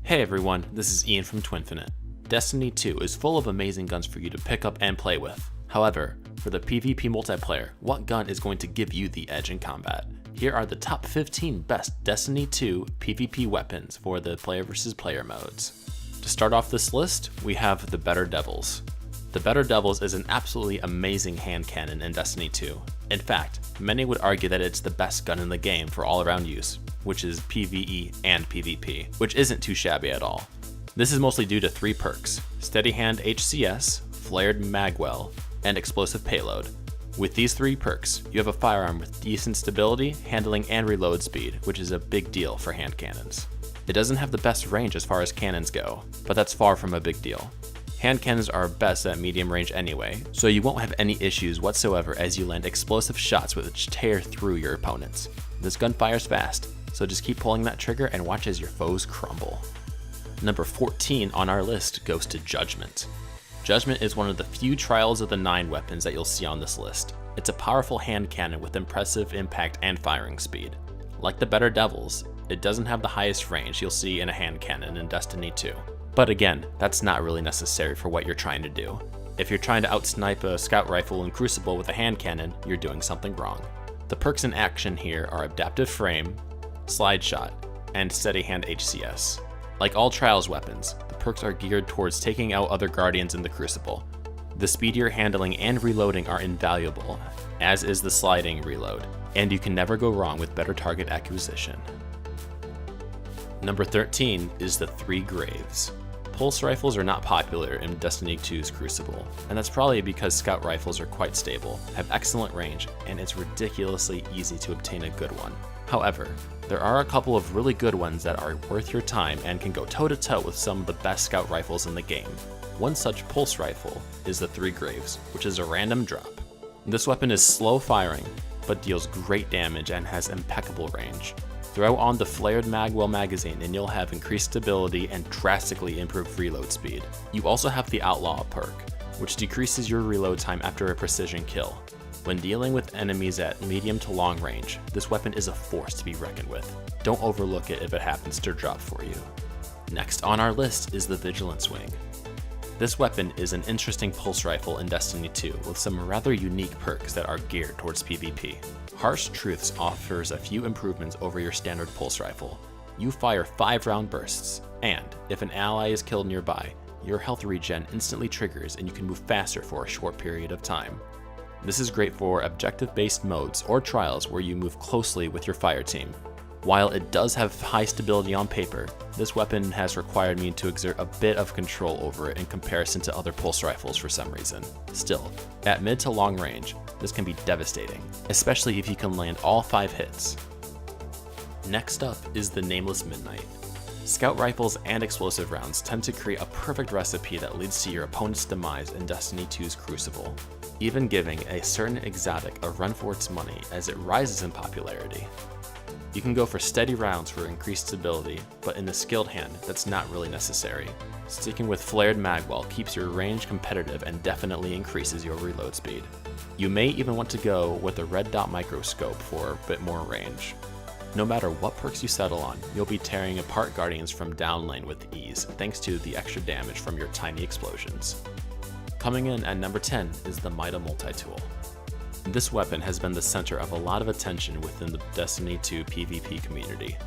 Hey everyone, this is Ian from Twinfinite. Destiny 2 is full of amazing guns for you to pick up and play with. However, for the PvP multiplayer, what gun is going to give you the edge in combat? Here are the top 15 best Destiny 2 PvP weapons for the player versus player modes. To start off this list, we have the Better Devils. The Better Devils is an absolutely amazing hand cannon in Destiny 2. In fact, many would argue that it's the best gun in the game for all-around use, which is PvE and PvP, which isn't too shabby at all. This is mostly due to 3 perks: Steady Hand HCS, Flared Magwell, and Explosive Payload. With these 3 perks, you have a firearm with decent stability, handling, and reload speed, which is a big deal for hand cannons. It doesn't have the best range as far as cannons go, but that's far from a big deal. Hand cannons are best at medium range anyway, so you won't have any issues whatsoever as you land explosive shots which tear through your opponents. This gun fires fast, so just keep pulling that trigger and watch as your foes crumble. Number 14 on our list goes to Judgment. Judgment is one of the few Trials of the 9 weapons that you'll see on this list. It's a powerful hand cannon with impressive impact and firing speed. Like the Better Devils, it doesn't have the highest range you'll see in a hand cannon in Destiny 2. But again, that's not really necessary for what you're trying to do. If you're trying to outsnipe a scout rifle in Crucible with a hand cannon, you're doing something wrong. The perks in action here are Adaptive Frame, Slide Shot, and Steady Hand HCS. Like all Trials weapons, the perks are geared towards taking out other Guardians in the Crucible. The speed you're handling and reloading are invaluable, as is the sliding reload, and you can never go wrong with better target acquisition. Number 13 is the 3 Graves. Pulse rifles are not popular in Destiny 2's Crucible, and that's probably because scout rifles are quite stable, have excellent range, and it's ridiculously easy to obtain a good one. However, there are a couple of really good ones that are worth your time and can go toe-to-toe with some of the best scout rifles in the game. One such pulse rifle is the 3 Graves, which is a random drop. This weapon is slow firing, but deals great damage and has impeccable range. Throw on the Flared Magwell magazine and you'll have increased stability and drastically improved reload speed. You also have the Outlaw perk, which decreases your reload time after a precision kill. When dealing with enemies at medium to long range, this weapon is a force to be reckoned with. Don't overlook it if it happens to drop for you. Next on our list is the Vigilance Wing. This weapon is an interesting pulse rifle in Destiny 2 with some rather unique perks that are geared towards PvP. Harsh Truths offers a few improvements over your standard pulse rifle. You fire 5-round bursts, and if an ally is killed nearby, your health regen instantly triggers and you can move faster for a short period of time. This is great for objective-based modes or trials where you move closely with your fire team. While it does have high stability on paper, this weapon has required me to exert a bit of control over it in comparison to other pulse rifles for some reason. Still, at mid to long range, this can be devastating, especially if you can land all 5 hits. Next up is the Nameless Midnight. Scout rifles and explosive rounds tend to create a perfect recipe that leads to your opponent's demise in Destiny 2's Crucible, even giving a certain exotic a run for its money as it rises in popularity. You can go for steady rounds for increased stability, but in the skilled hand, that's not really necessary. Sticking with Flared Magwell keeps your range competitive and definitely increases your reload speed. You may even want to go with a red dot microscope for a bit more range. No matter what perks you settle on, you'll be tearing apart Guardians from down lane with ease, thanks to the extra damage from your tiny explosions. Coming in at number 10 is the Mida Multi-Tool. This weapon has been the center of a lot of attention within the Destiny 2 PvP community.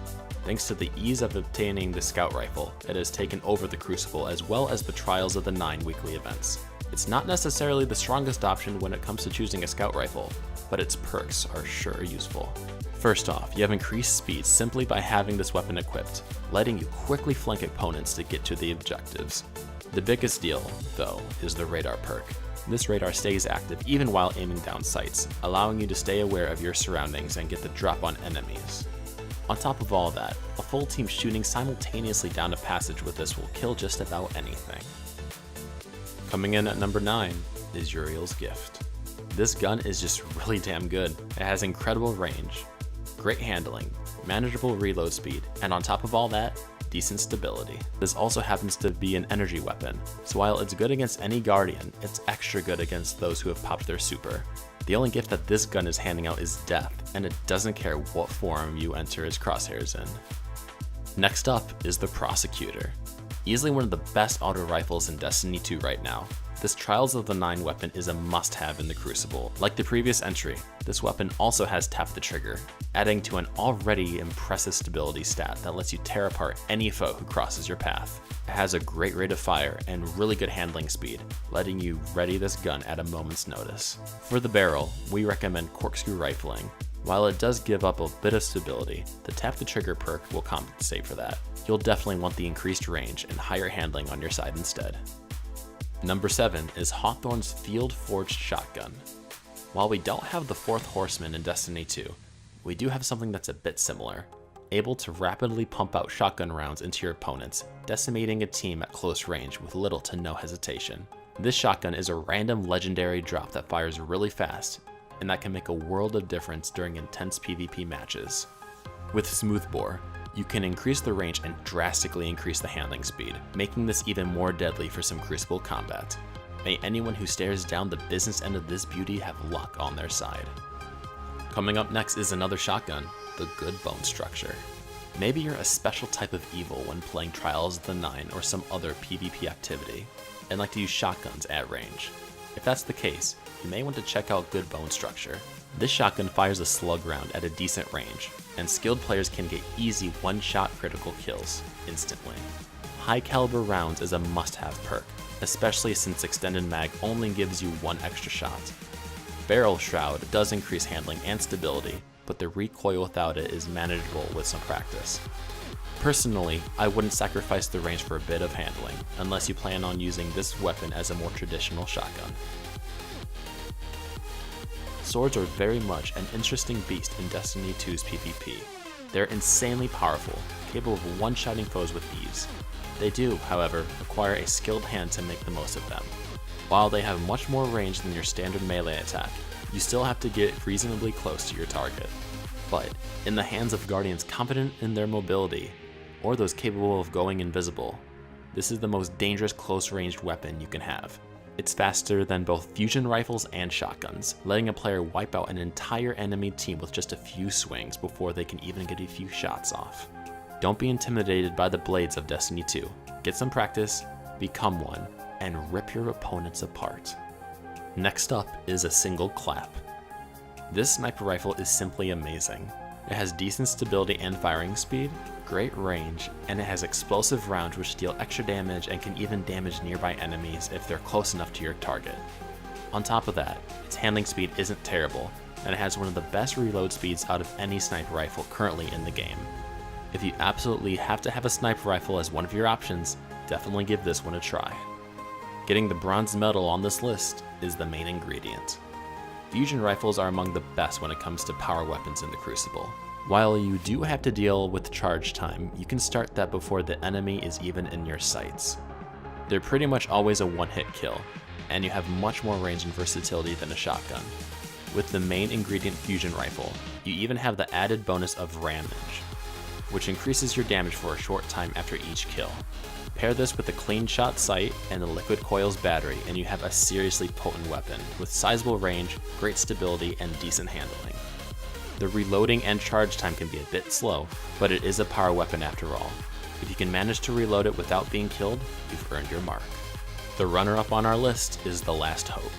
Thanks to the ease of obtaining the scout rifle, it has taken over the Crucible as well as the Trials of the 9 weekly events. It's not necessarily the strongest option when it comes to choosing a scout rifle, but its perks are sure useful. First off, you have increased speed simply by having this weapon equipped, letting you quickly flank opponents to get to the objectives. The biggest deal, though, is the radar perk. This radar stays active even while aiming down sights, allowing you to stay aware of your surroundings and get the drop on enemies. On top of all that, a full team shooting simultaneously down a passage with this will kill just about anything. Coming in at number 9 is Uriels Gift. This gun is just really damn good. It has incredible range, great handling, manageable reload speed, and on top of all that, decent stability. This also happens to be an energy weapon, so while it's good against any Guardian, it's extra good against those who have popped their super. The only gift that this gun is handing out is death, and it doesn't care what form you enter its crosshairs in. Next up is the Prosecutor. Easily one of the best auto rifles in Destiny 2 right now. This Trials of the 9 weapon is a must-have in the Crucible. Like the previous entry, this weapon also has Tap the Trigger, adding to an already impressive stability stat that lets you tear apart any foe who crosses your path. It has a great rate of fire and really good handling speed, letting you ready this gun at a moment's notice. For the barrel, we recommend corkscrew rifling. While it does give up a bit of stability, the Tap the Trigger perk will compensate for that. You'll definitely want the increased range and higher handling on your side instead. Number 7 is Hawthorne's Field Forged Shotgun. While we don't have the 4th Horseman in Destiny 2, we do have something that's a bit similar, able to rapidly pump out shotgun rounds into your opponents, decimating a team at close range with little to no hesitation. This shotgun is a random legendary drop that fires really fast, and that can make a world of difference during intense PvP matches. With Smoothbore, you can increase the range and drastically increase the handling speed, making this even more deadly for some Crucible combat. May anyone who stares down the business end of this beauty have luck on their side. Coming up next is another shotgun, the Good Bone Structure. Maybe you're a special type of evil when playing Trials of the 9 or some other PvP activity, and like to use shotguns at range. If that's the case, you may want to check out Good Bone Structure. This shotgun fires a slug round at a decent range, and skilled players can get easy one-shot critical kills instantly. High caliber rounds is a must-have perk, especially since Extended Mag only gives you one extra shot. Barrel Shroud does increase handling and stability, but the recoil without it is manageable with some practice. Personally, I wouldn't sacrifice the range for a bit of handling, unless you plan on using this weapon as a more traditional shotgun. Swords are very much an interesting beast in Destiny 2's PvP. They're insanely powerful, capable of one-shotting foes with ease. They do, however, require a skilled hand to make the most of them. While they have much more range than your standard melee attack, you still have to get reasonably close to your target. But in the hands of guardians competent in their mobility, or those capable of going invisible, this is the most dangerous close-ranged weapon you can have. It's faster than both fusion rifles and shotguns, letting a player wipe out an entire enemy team with just a few swings before they can even get a few shots off. Don't be intimidated by the blades of Destiny 2. Get some practice, become one, and rip your opponents apart. Next up is a single clap. This sniper rifle is simply amazing. It has decent stability and firing speed, great range, and it has explosive rounds which deal extra damage and can even damage nearby enemies if they're close enough to your target. On top of that, its handling speed isn't terrible, and it has one of the best reload speeds out of any sniper rifle currently in the game. If you absolutely have to have a sniper rifle as one of your options, definitely give this one a try. Getting the bronze medal on this list is the main ingredient. Fusion rifles are among the best when it comes to power weapons in the Crucible. While you do have to deal with charge time, you can start that before the enemy is even in your sights. They're pretty much always a one-hit kill, and you have much more range and versatility than a shotgun. With the main ingredient fusion rifle, you even have the added bonus of ramage, which increases your damage for a short time after each kill. Pair this with a clean shot sight and the liquid coils battery and you have a seriously potent weapon with sizable range, great stability, and decent handling. The reloading and charge time can be a bit slow, but it is a power weapon after all. If you can manage to reload it without being killed, you've earned your mark. The runner-up on our list is the Last Hope.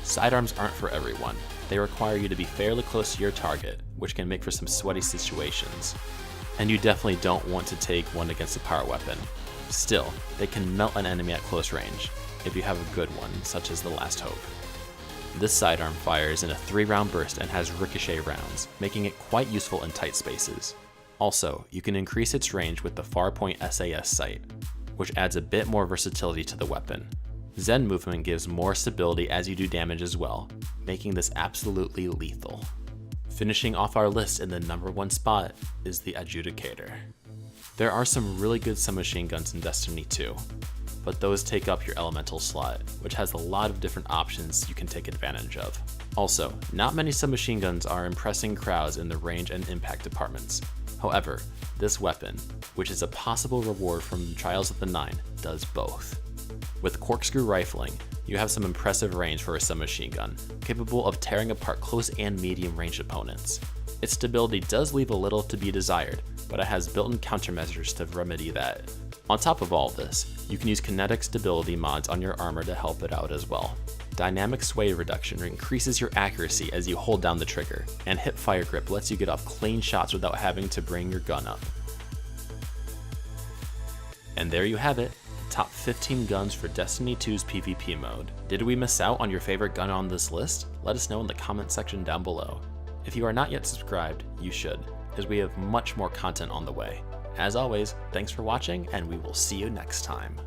Sidearms aren't for everyone. They require you to be fairly close to your target, which can make for some sweaty situations. And you definitely don't want to take one against a power weapon. Still, they can melt an enemy at close range, if you have a good one, such as the Last Hope. This sidearm fires in a 3-round burst and has ricochet rounds, making it quite useful in tight spaces. Also, you can increase its range with the Farpoint SAS sight, which adds a bit more versatility to the weapon. Zen movement gives more stability as you do damage as well, making this absolutely lethal. Finishing off our list in the number 1 spot is the Adjudicator. There are some really good submachine guns in Destiny 2, but those take up your elemental slot, which has a lot of different options you can take advantage of. Also, not many submachine guns are impressing crowds in the range and impact departments. However, this weapon, which is a possible reward from the Trials of the 9, does both. With corkscrew rifling, you have some impressive range for a submachine gun, capable of tearing apart close and medium range opponents. Its stability does leave a little to be desired, but it has built-in countermeasures to remedy that. On top of all this, you can use kinetic stability mods on your armor to help it out as well. Dynamic sway reduction increases your accuracy as you hold down the trigger, and hip fire grip lets you get off clean shots without having to bring your gun up. And there you have it, the top 15 guns for Destiny 2's PvP mode. Did we miss out on your favorite gun on this list? Let us know in the comment section down below. If you are not yet subscribed, you should, as we have much more content on the way. As always, thanks for watching, and we will see you next time.